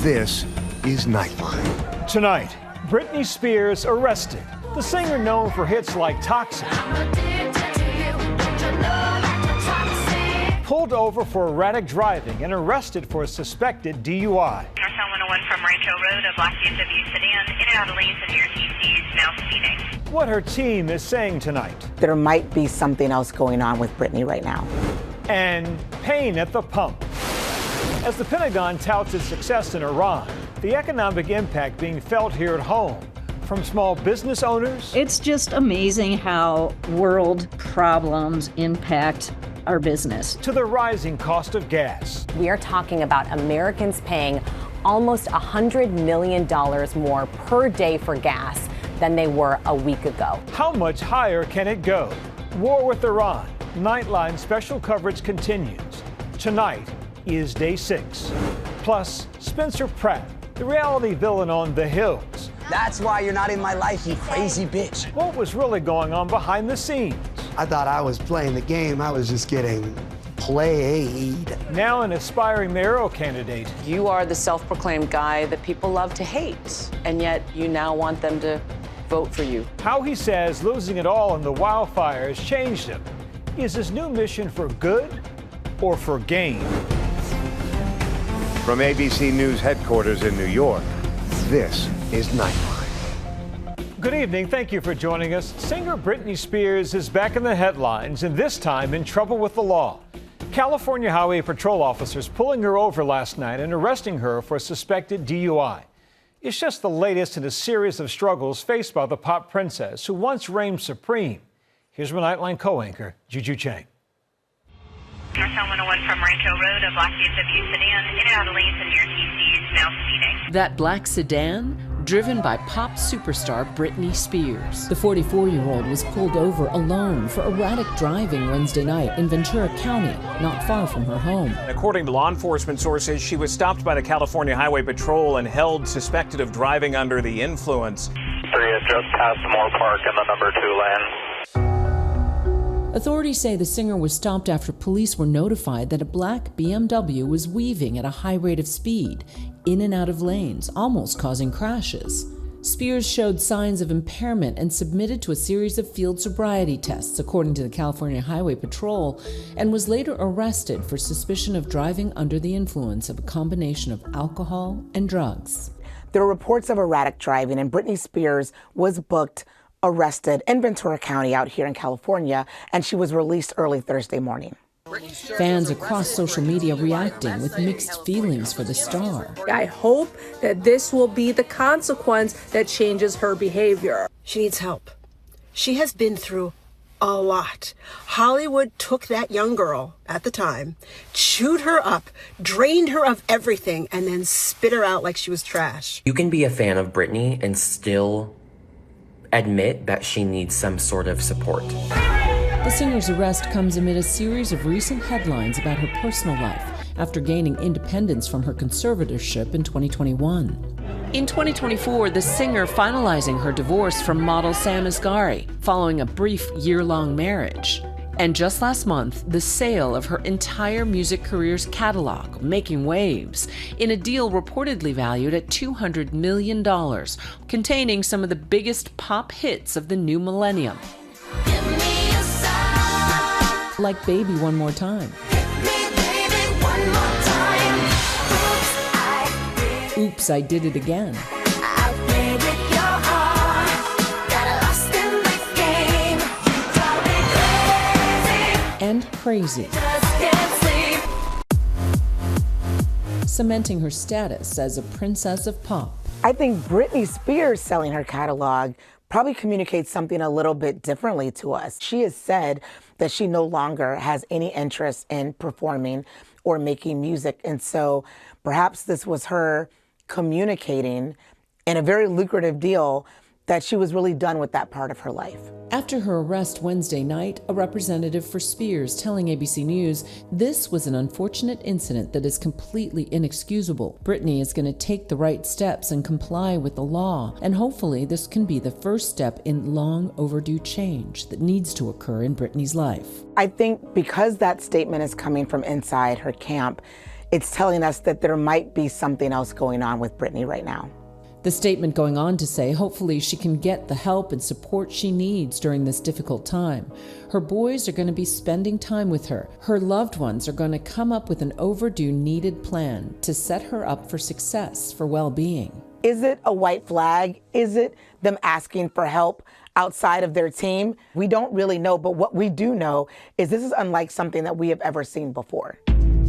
This is Nightline. Tonight, Britney Spears arrested. The singer known for hits like Toxic. Pulled over for erratic driving and arrested for a suspected DUI. Northbound 101 from Rancho Road, a black BMW sedan in and out of lanes and near TC, now speeding. What her team is saying tonight. There might be something else going on with Britney right now. And pain at the pump. As the Pentagon touts its success in Iran, the economic impact being felt here at home from small business owners. It's just amazing how world problems impact our business. To the rising cost of gas. We are talking about Americans paying almost $100 million more per day for gas than they were a week ago. How much higher can it go? War with Iran. Nightline special coverage continues. Tonight is day 6. Plus, Spencer Pratt, the reality villain on The Hills. That's why you're not in my life, you crazy bitch. What was really going on behind the scenes? I thought I was playing the game. I was just getting played. Now an aspiring mayoral candidate. You are the self-proclaimed guy that people love to hate, and yet you now want them to vote for you. How he says losing it all in the wildfires changed him. Is his new mission for good or for gain? From ABC News headquarters in New York, this is Nightline. Good evening. Thank you for joining us. Singer Britney Spears is back in the headlines, and this time in trouble with the law. California Highway Patrol officers pulling her over last night and arresting her for a suspected DUI. It's just the latest in a series of struggles faced by the pop princess who once reigned supreme. Here's my Nightline co-anchor, Juju Chang. Northbound 101 from Rancho Road, a black BMW sedan in and out of lanes and near TC, now speeding. That black sedan, driven by pop superstar Britney Spears. The 44-year-old was pulled over alone for erratic driving Wednesday night in Ventura County, not far from her home. According to law enforcement sources, she was stopped by the California Highway Patrol and held suspected of driving under the influence. 3 just past Moore Park in the number 2 lane. Authorities say the singer was stopped after police were notified that a black BMW was weaving at a high rate of speed, in and out of lanes, almost causing crashes. Spears showed signs of impairment and submitted to a series of field sobriety tests, according to the California Highway Patrol, and was later arrested for suspicion of driving under the influence of a combination of alcohol and drugs. There were reports of erratic driving, and Britney Spears was booked, arrested in Ventura County out here in California, and she was released early Thursday morning. Fans across social media reacting with mixed feelings for the star. I hope that this will be the consequence that changes her behavior. She needs help. She has been through a lot. Hollywood took that young girl at the time, chewed her up, drained her of everything, and then spit her out like she was trash. You can be a fan of Britney and still admit that she needs some sort of support. The singer's arrest comes amid a series of recent headlines about her personal life after gaining independence from her conservatorship in 2021. In 2024, the singer finalizing her divorce from model Sam Asghari following a brief year-long marriage. And just last month, the sale of her entire music career's catalog, making waves, in a deal reportedly valued at $200 million, containing some of the biggest pop hits of the new millennium. Like Baby One More Time. Oops, I Did It Again. And Crazy. Cementing her status as a princess of pop. I think Britney Spears selling her catalog probably communicates something a little bit differently to us. She has said that she no longer has any interest in performing or making music. And so perhaps this was her communicating in a very lucrative deal that she was really done with that part of her life. After her arrest Wednesday night, a representative for Spears telling ABC News, this was an unfortunate incident that is completely inexcusable. Britney is going to take the right steps and comply with the law, and hopefully this can be the first step in long overdue change that needs to occur in Britney's life. I think because that statement is coming from inside her camp, it's telling us that there might be something else going on with Britney right now. The statement going on to say hopefully she can get the help and support she needs during this difficult time. Her boys are going to be spending time with her. Her loved ones are going to come up with an overdue needed plan to set her up for success, for well-being. Is it a white flag? Is it them asking for help outside of their team? We don't really know, but what we do know is this is unlike something that we have ever seen before.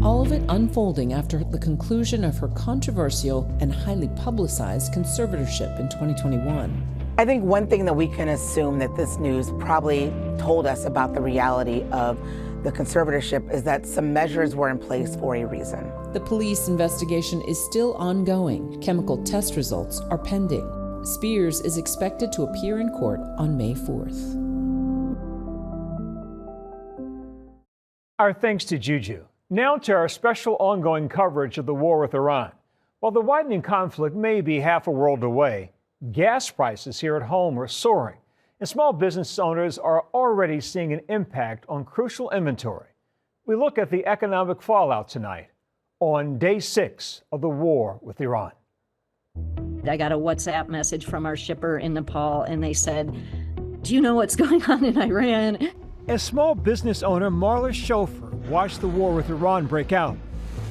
All of it unfolding after the conclusion of her controversial and highly publicized conservatorship in 2021. I think one thing that we can assume that this news probably told us about the reality of the conservatorship is that some measures were in place for a reason. The police investigation is still ongoing. Chemical test results are pending. Spears is expected to appear in court on May 4th. Our thanks to Juju. Now to our special ongoing coverage of the war with Iran. While the widening conflict may be half a world away, gas prices here at home are soaring, and small business owners are already seeing an impact on crucial inventory. We look at the economic fallout tonight on day 6 of the war with Iran. I got a WhatsApp message from our shipper in Nepal, and they said, "Do you know what's going on in Iran?" As small business owner Marla's chauffeur watched the war with Iran break out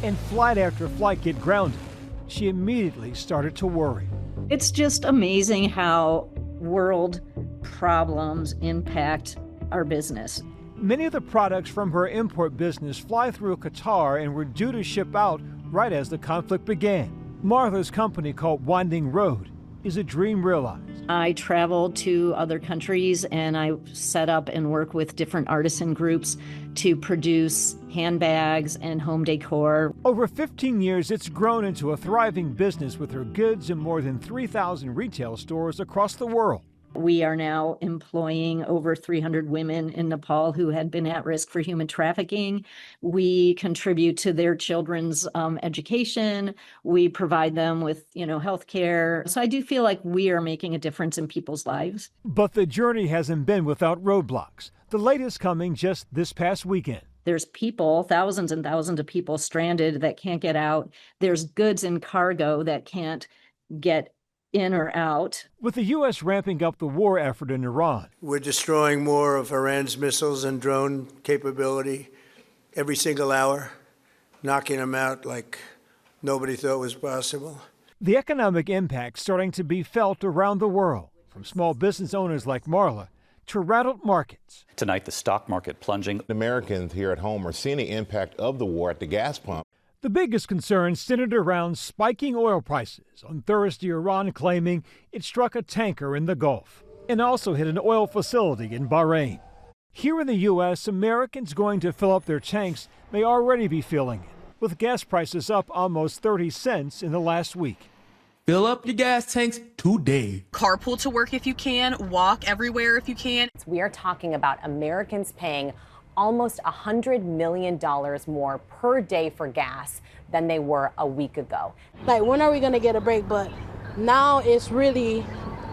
and flight after flight get grounded, she immediately started to worry. It's just amazing how world problems impact our business. Many of the products from her import business fly through Qatar and were due to ship out right as the conflict began. Martha's company, called Winding Road, is a dream realized. I travel to other countries and I set up and work with different artisan groups to produce handbags and home decor. Over 15 years, it's grown into a thriving business with her goods in more than 3,000 retail stores across the world. We are now employing over 300 women in Nepal who had been at risk for human trafficking. We contribute to their children's education. We provide them with, health care. So I do feel like we are making a difference in people's lives. But the journey hasn't been without roadblocks. The latest coming just this past weekend. There's people, thousands and thousands of people stranded that can't get out. There's goods in cargo that can't get in or out. With the U.S. ramping up the war effort in Iran, we're destroying more of Iran's missiles and drone capability every single hour, knocking them out like nobody thought was possible. The economic impact starting to be felt around the world, from small business owners like Marla to rattled markets. Tonight, the stock market plunging. Americans here at home are seeing the impact of the war at the gas pump. The biggest concern centered around spiking oil prices. On Thursday, Iran claiming it struck a tanker in the Gulf and also hit an oil facility in Bahrain. Here in the U.S., Americans going to fill up their tanks may already be feeling it, with gas prices up almost 30 cents in the last week. Fill up your gas tanks today. Carpool to work if you can, walk everywhere if you can. We are talking about Americans paying almost $100 million more per day for gas than they were a week ago. Like, when are we gonna get a break? But now it's really,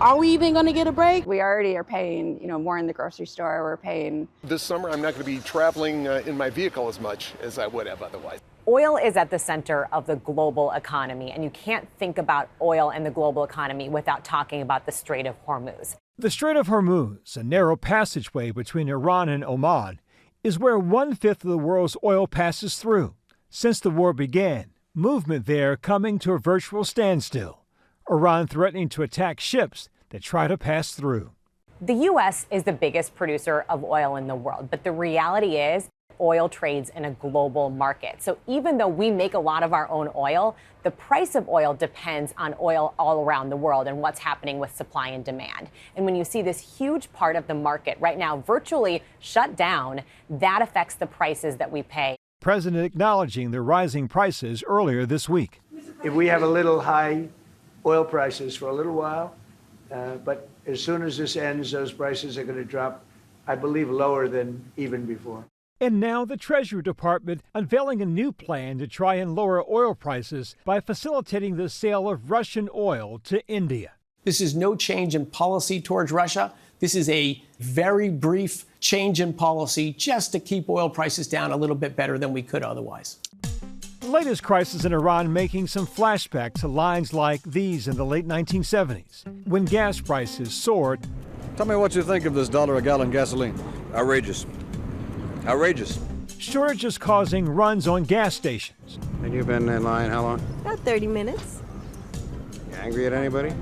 are we even gonna get a break? We already are paying, more in the grocery store. We're paying. This summer, I'm not gonna be traveling in my vehicle as much as I would have otherwise. Oil is at the center of the global economy, and you can't think about oil and the global economy without talking about the Strait of Hormuz. The Strait of Hormuz, a narrow passageway between Iran and Oman, is where 1/5 of the world's oil passes through. Since the war began, movement there coming to a virtual standstill. Iran threatening to attack ships that try to pass through. The U.S. is the biggest producer of oil in the world, but the reality is oil trades in a global market. So even though we make a lot of our own oil, the price of oil depends on oil all around the world and what's happening with supply and demand. And when you see this huge part of the market right now virtually shut down, that affects the prices that we pay. President acknowledging the rising prices earlier this week. If we have a little high oil prices for a little while, but as soon as this ends, those prices are going to drop, I believe, lower than even before. And now the Treasury Department unveiling a new plan to try and lower oil prices by facilitating the sale of Russian oil to India. This is no change in policy towards Russia. This is a very brief change in policy just to keep oil prices down a little bit better than we could otherwise. The latest crisis in Iran making some flashback to lines like these in the late 1970s, when gas prices soared. Tell me what you think of this $1 a gallon gasoline. Outrageous. Outrageous. Shortages causing runs on gas stations. And you've been in line how long? About 30 minutes. You angry at anybody?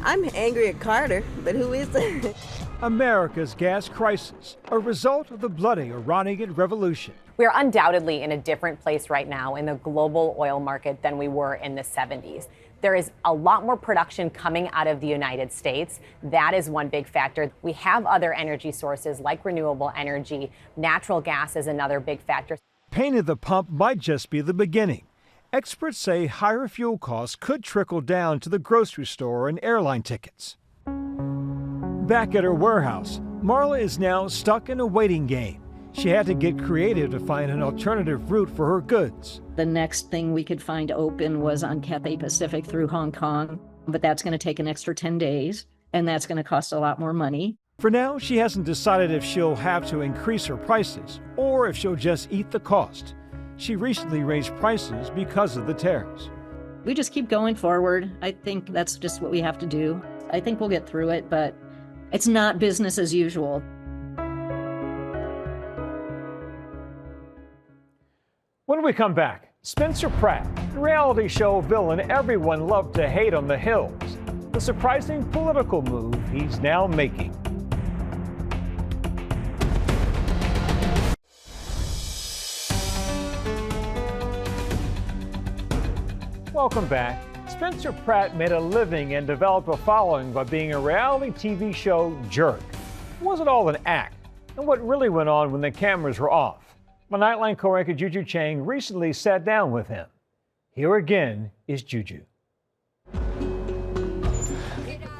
I'm angry at Carter, but who isn't? America's gas crisis, a result of the bloody Iranian Revolution. We are undoubtedly in a different place right now in the global oil market than we were in the 70s. There is a lot more production coming out of the United States. That is one big factor. We have other energy sources like renewable energy. Natural gas is another big factor. Pain at the pump might just be the beginning. Experts say higher fuel costs could trickle down to the grocery store and airline tickets. Back at her warehouse, Marla is now stuck in a waiting game. She had to get creative to find an alternative route for her goods. The next thing we could find open was on Cathay Pacific through Hong Kong, but that's going to take an extra 10 days, and that's going to cost a lot more money. For now, she hasn't decided if she'll have to increase her prices or if she'll just eat the cost. She recently raised prices because of the tariffs. We just keep going forward. I think that's just what we have to do. I think we'll get through it, but it's not business as usual. When we come back, Spencer Pratt, the reality show villain everyone loved to hate on the Hills, the surprising political move he's now making. Welcome back. Spencer Pratt made a living and developed a following by being a reality TV show jerk. It wasn't all an act, and what really went on when the cameras were off. My Nightline co-anchor Juju Chang recently sat down with him. Here again is Juju.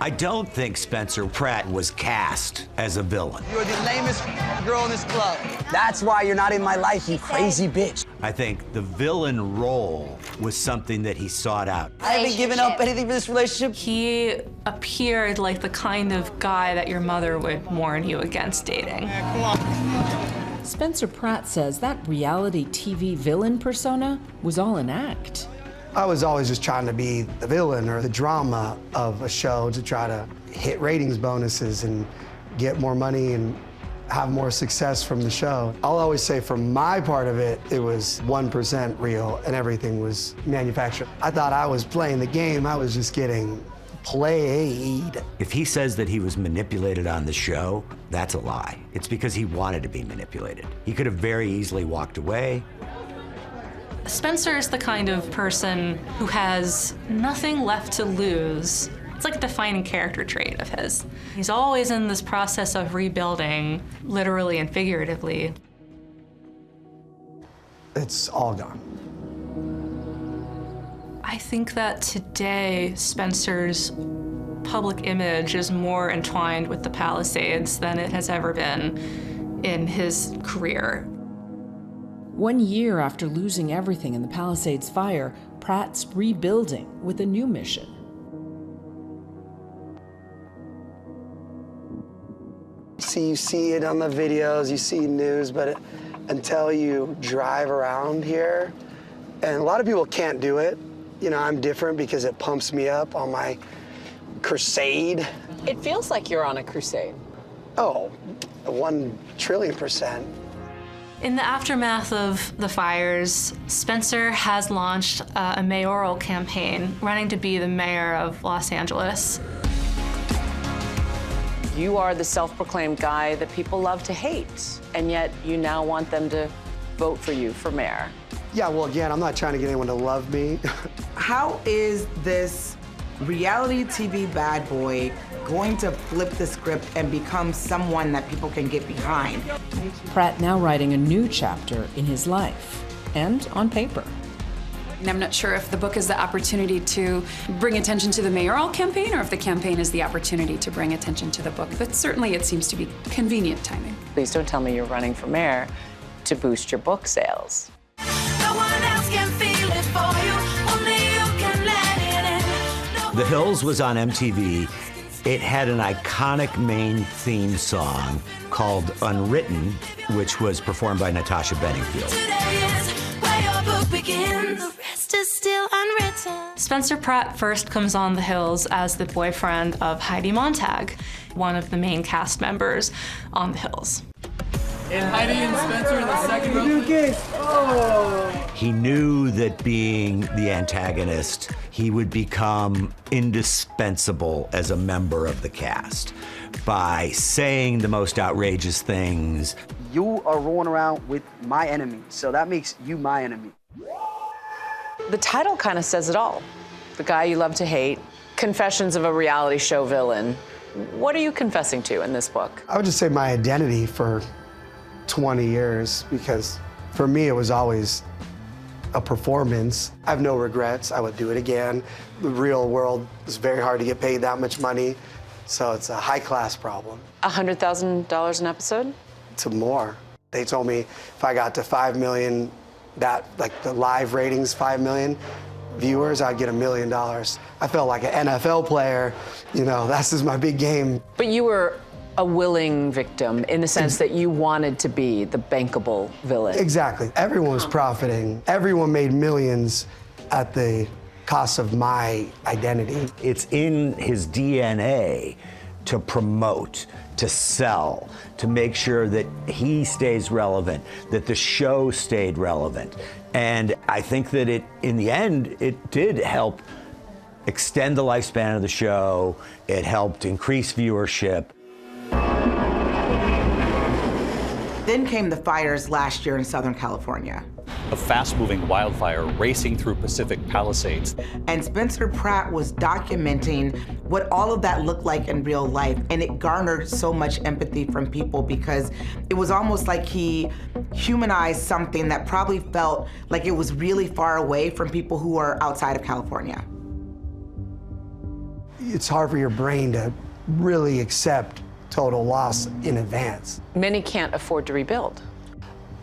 I don't think Spencer Pratt was cast as a villain. You're the lamest girl in this club. That's why you're not in my life, you crazy bitch. I think the villain role was something that he sought out. I haven't given up anything for this relationship. He appeared like the kind of guy that your mother would warn you against dating. Come on. Spencer Pratt says that reality TV villain persona was all an act. I was always just trying to be the villain or the drama of a show to try to hit ratings bonuses and get more money and have more success from the show. I'll always say for my part of it, it was 1% real and everything was manufactured. I thought I was playing the game, I was just getting played. If he says that he was manipulated on the show, that's a lie. It's because he wanted to be manipulated. He could have very easily walked away. Spencer is the kind of person who has nothing left to lose. It's like a defining character trait of his. He's always in this process of rebuilding, literally and figuratively. It's all gone. I think that today, Spencer's public image is more entwined with the Palisades than it has ever been in his career. 1 year after losing everything in the Palisades fire, Pratt's rebuilding with a new mission. You see it on the videos, you see news, but until you drive around here, and a lot of people can't do it. You know, I'm different because it pumps me up on my crusade. It feels like you're on a crusade. Oh, 1,000,000,000,000%. In the aftermath of the fires, Spencer has launched a mayoral campaign, running to be the mayor of Los Angeles. You are the self-proclaimed guy that people love to hate, and yet you now want them to vote for you for mayor. Yeah, well, again, I'm not trying to get anyone to love me. How is this reality TV bad boy going to flip the script and become someone that people can get behind? Pratt now writing a new chapter in his life, and on paper. And I'm not sure if the book is the opportunity to bring attention to the mayoral campaign or if the campaign is the opportunity to bring attention to the book. But certainly it seems to be convenient timing. Please don't tell me you're running for mayor to boost your book sales. The Hills was on MTV. It had an iconic main theme song called Unwritten, which was performed by Natasha Bedingfield. is still unwritten. Spencer Pratt first comes on The Hills as the boyfriend of Heidi Montag, one of the main cast members on The Hills. And Heidi and Spencer in the second row. He knew that being the antagonist, he would become indispensable as a member of the cast by saying the most outrageous things. You are rolling around with my enemy, so that makes you my enemy. The title kind of says it all. The guy you love to hate, confessions of a reality show villain. What are you confessing to in this book? I would just say my identity for 20 years, because for me it was always a performance. I have no regrets. I would do it again. The real world is very hard to get paid that much money, so it's a high-class problem. $100,000 an episode? To more. They told me if I got to 5 million, that like the live ratings, 5 million viewers, I'd get $1 million. I felt like an NFL player. You know, this is my big game. But you were a willing victim in the sense that you wanted to be the bankable villain. Exactly. Everyone was profiting. Everyone made millions at the cost of my identity. It's in his DNA to promote, to sell, to make sure that he stays relevant, that the show stayed relevant. And I think that in the end, it did help extend the lifespan of the show. It helped increase viewership. Then came the fires last year in Southern California. A fast-moving wildfire racing through Pacific Palisades. And Spencer Pratt was documenting what all of that looked like in real life, and it garnered so much empathy from people because it was almost like he humanized something that probably felt like it was really far away from people who are outside of California. It's hard for your brain to really accept total loss in advance. Many can't afford to rebuild.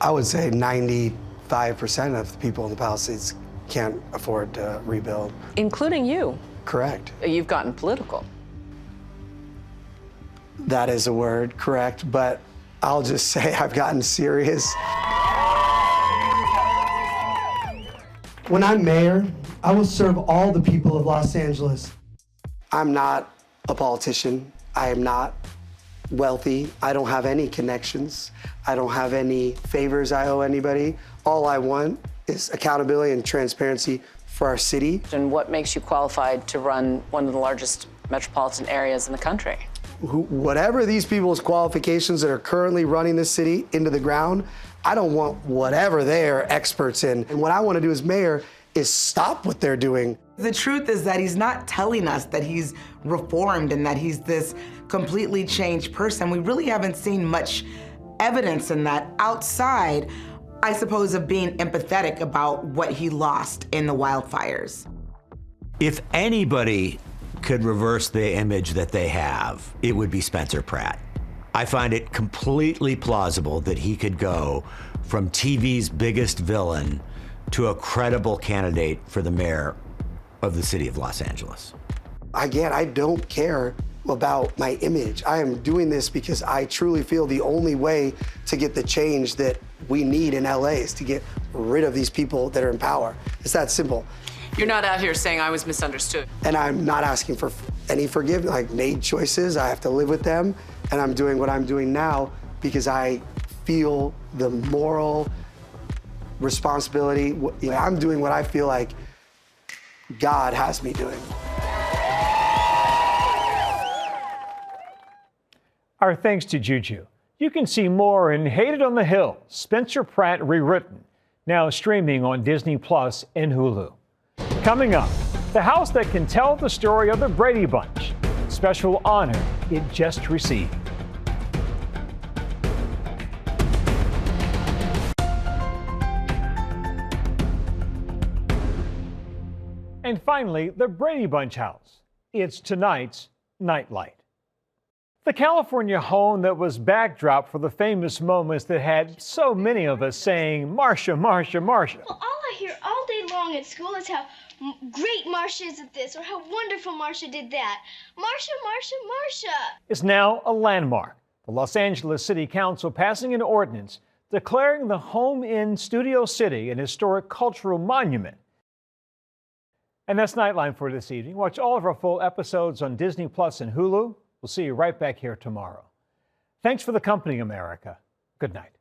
I would say 95% of the people in the Palisades can't afford to rebuild. Including you. Correct. You've gotten political. That is a word, correct, but I'll just say I've gotten serious. When I'm mayor, I will serve all the people of Los Angeles. I'm not a politician. I am not wealthy. I don't have any connections. I don't have any favors I owe anybody. All I want is accountability and transparency for our city. And what makes you qualified to run one of the largest metropolitan areas in the country? Whatever these people's qualifications that are currently running this city into the ground, I don't want whatever they're experts in. And what I want to do as mayor is stop what they're doing. The truth is that he's not telling us that he's reformed and that he's this completely changed person. We really haven't seen much evidence in that outside, I suppose, of being empathetic about what he lost in the wildfires. If anybody could reverse the image that they have, it would be Spencer Pratt. I find it completely plausible that he could go from TV's biggest villain to a credible candidate for the mayor of the city of Los Angeles. Again, I don't care about my image. I am doing this because I truly feel the only way to get the change that we need in LA is to get rid of these people that are in power. It's that simple. You're not out here saying I was misunderstood. And I'm not asking for any forgiveness. I made choices, I have to live with them, and I'm doing what I'm doing now because I feel the moral responsibility. I'm doing what I feel like God has me doing. Our thanks to Juju. You can see more in Hated on the Hill, Spencer Pratt Rewritten, now streaming on Disney Plus and Hulu. Coming up, the house that can tell the story of the Brady Bunch. Special honor it just received. And finally, the Brady Bunch house. It's tonight's Nightlight. The California home that was backdrop for the famous moments that had so many of us saying, Marsha, Marsha, Marsha. Well, all I hear all day long at school is how great Marsha is at this or how wonderful Marsha did that. Marsha, Marsha, Marsha. It's now a landmark. The Los Angeles City Council passing an ordinance declaring the home in Studio City an historic cultural monument. And that's Nightline for this evening. Watch all of our full episodes on Disney Plus and Hulu. We'll see you right back here tomorrow. Thanks for the company, America. Good night.